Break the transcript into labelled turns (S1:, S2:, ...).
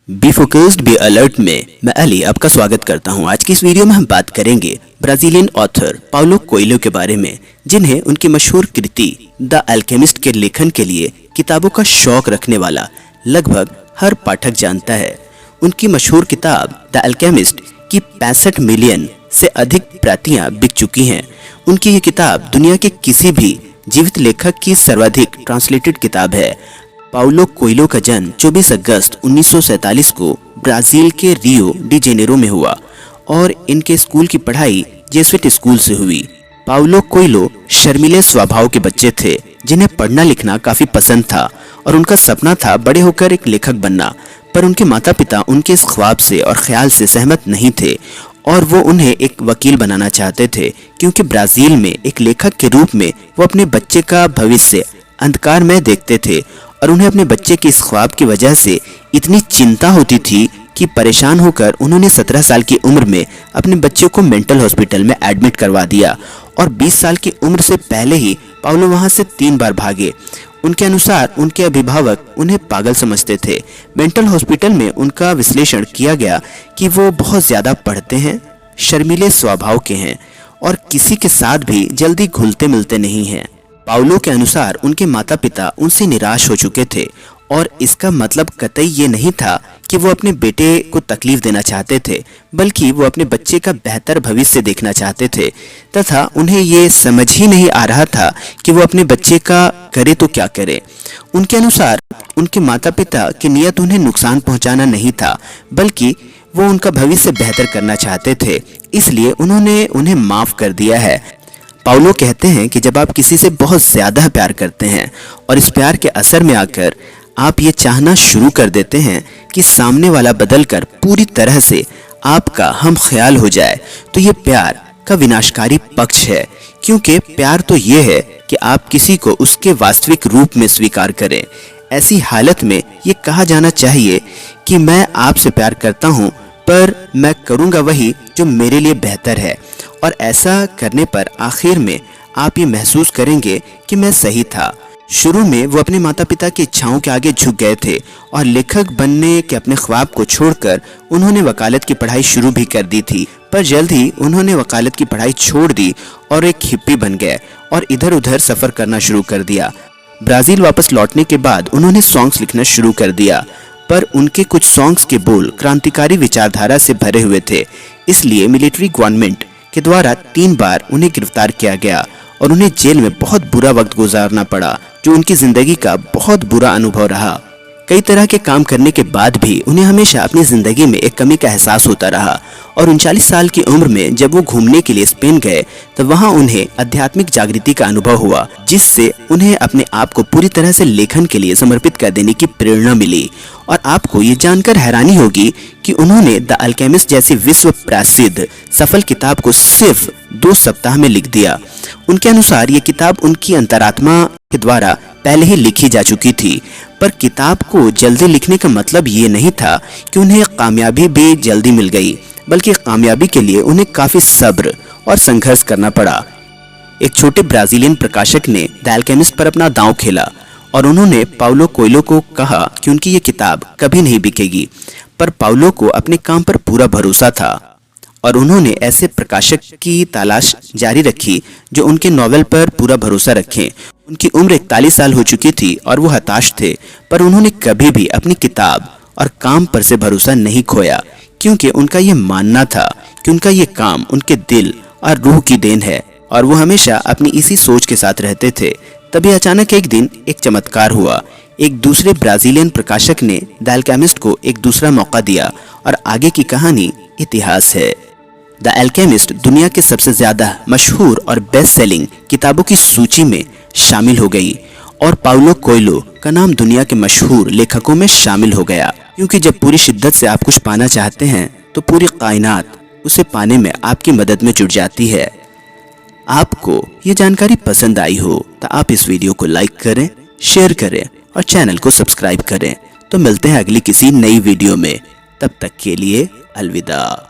S1: Be focused be alert में मैं अली आपका स्वागत करता हूं। आज की इस वीडियो में हम बात करेंगे ब्राजीलियन ऑथर पाउलो कोएल्हो के बारे में, जिन्हें उनकी मशहूर कृति द अल्केमिस्ट के लेखन के लिए किताबों का शौक रखने वाला लगभग हर पाठक जानता है। उनकी मशहूर किताब द अल्केमिस्ट की 65 मिलियन से अधिक प्रतियां बिक चुकी हैं। उनकी ये किताब दुनिया के किसी भी जीवित लेखक की सर्वाधिक ट्रांसलेटेड किताब है। पाउलो कोएल्हो का जन्म 24 अगस्त 1947 को ब्राजील के रियो डी जेनेरो में हुआ और इनके स्कूल की पढ़ाई जेसुइट स्कूल से हुई। पाउलो कोएल्हो शर्मीले स्वभाव के बच्चे थे, जिन्हें पढ़ना लिखना काफी पसंद था और उनका सपना था बड़े होकर एक लेखक बनना। पर उनके माता पिता उनके इस ख्वाब से और ख्याल से सहमत नहीं थे और वो उन्हें एक वकील बनाना चाहते थे, क्योंकि ब्राजील में एक लेखक के रूप में वो अपने बच्चे का भविष्य अंधकार में देखते थे और उन्हें अपने बच्चे के इस ख्वाब की वजह से इतनी चिंता होती थी कि परेशान होकर उन्होंने 17 साल की उम्र में अपने बच्चे को मेंटल हॉस्पिटल में एडमिट करवा दिया और 20 साल की उम्र से पहले ही पाउलो वहां से 3 बार भागे। उनके अनुसार उनके अभिभावक उन्हें पागल समझते थे। मेंटल हॉस्पिटल में उनका विश्लेषण किया गया कि वो बहुत ज्यादा पढ़ते हैं, शर्मीले स्वभाव के हैं और किसी के साथ भी जल्दी घुलते मिलते नहीं हैं। पाउलो के अनुसार उनके माता पिता उनसे निराश हो चुके थे और इसका मतलब कतई ये नहीं था कि वो अपने बेटे को तकलीफ देना चाहते थे, बल्कि वो अपने बच्चे का बेहतर भविष्य देखना चाहते थे तथा उन्हें ये समझ ही नहीं आ रहा था कि वो अपने बच्चे का करे तो क्या करे। उनके अनुसार उनके माता पिता की नीयत उन्हें नुकसान पहुंचाना नहीं था, बल्कि वो उनका भविष्य बेहतर करना चाहते थे, इसलिए उन्होंने उन्हें माफ कर दिया है। पाउलो कहते हैं कि जब आप किसी से बहुत ज़्यादा प्यार करते हैं और इस प्यार के असर में आकर आप ये चाहना शुरू कर देते हैं कि सामने वाला बदलकर पूरी तरह से आपका हम ख्याल हो जाए, तो ये प्यार का विनाशकारी पक्ष है। क्योंकि प्यार तो ये है कि आप किसी को उसके वास्तविक रूप में स्वीकार करें। ऐसी हालत में ये कहा जाना चाहिए कि मैं आपसे प्यार करता हूँ, पर मैं करूँगा वही जो मेरे लिए बेहतर है, और ऐसा करने पर आखिर में आप ये महसूस करेंगे कि मैं सही था। शुरू में वो अपने माता पिता की इच्छाओं के आगे झुक गए थे और लेखक बनने के अपने ख्वाब को छोड़कर उन्होंने वकालत की पढ़ाई शुरू भी कर दी थी। पर जल्द ही उन्होंने वकालत की पढ़ाई छोड़ दी और एक हिप्पी बन गए और इधर उधर सफ़र करना शुरू कर दिया। ब्राज़ील वापस लौटने के बाद उन्होंने सॉन्ग्स लिखना शुरू कर दिया, पर उनके कुछ सॉन्ग्स के बोल क्रांतिकारी विचारधारा से भरे हुए थे, इसलिए मिलिट्री गवर्नमेंट के द्वारा 3 बार उन्हें गिरफ्तार किया गया और उन्हें जेल में बहुत बुरा वक्त गुजारना पड़ा, जो उनकी जिंदगी का बहुत बुरा अनुभव रहा। कई तरह के काम करने के बाद भी उन्हें हमेशा अपनी जिंदगी में एक कमी का एहसास होता रहा और 39 साल की उम्र में जब वो घूमने के लिए स्पेन गए तो वहाँ उन्हें आध्यात्मिक जागृति का अनुभव हुआ, जिससे उन्हें अपने आप को पूरी तरह से लेखन के लिए समर्पित कर देने की प्रेरणा मिली। और आपको ये जानकर हैरानी होगी कि उन्होंने द अल्केमिस्ट जैसी विश्व प्रसिद्ध सफल किताब को सिर्फ 2 सप्ताह में लिख दिया। उनके अनुसार ये किताब उनकी अंतरात्मा के द्वारा पहले ही लिखी जा चुकी थी, पर किताब को जल्दी लिखने का मतलब ये नहीं था कि उन्हें कामयाबी भी जल्दी मिल गई, बल्कि कामयाबी के लिए उन्हें काफ़ी सब्र और संघर्ष करना पड़ा। एक छोटे ब्राज़ीलियन प्रकाशक ने द अल्केमिस्ट पर अपना दांव खेला और उन्होंने पाउलो कोएल्हो को कहा कि उनकी ये किताब कभी नहीं बिकेगी, पर पाउलो को अपने काम पर पूरा भरोसा था और उन्होंने ऐसे प्रकाशक की तलाश जारी रखी जो उनके नॉवेल पर पूरा भरोसा रखें। उनकी उम्र 41 साल हो चुकी थी और वो हताश थे, पर उन्होंने कभी भी अपनी किताब और काम पर से भरोसा नहीं खोया, क्योंकि उनका ये मानना था कि उनका ये काम उनके दिल और रूह की देन है और वो हमेशा अपनी इसी सोच के साथ रहते थे। तभी अचानक एक दिन एक चमत्कार हुआ। एक दूसरे ब्राज़ीलियन प्रकाशक ने द अल्केमिस्ट को एक दूसरा मौका दिया और आगे की कहानी इतिहास है। द अल्केमिस्ट दुनिया के सबसे ज़्यादा मशहूर और बेस्ट सेलिंग किताबों की सूची में शामिल हो गई और पाउलो कोएल्हो का नाम दुनिया के मशहूर लेखकों में शामिल हो गया, क्योंकि जब पूरी शिद्दत से आप कुछ पाना चाहते हैं तो पूरी कायनात उसे पाने में आपकी मदद में जुट जाती है। आपको ये जानकारी पसंद आई हो तो आप इस वीडियो को लाइक करें, शेयर करें और चैनल को सब्सक्राइब करें। तो मिलते हैं अगली किसी नई वीडियो में, तब तक के लिए अलविदा।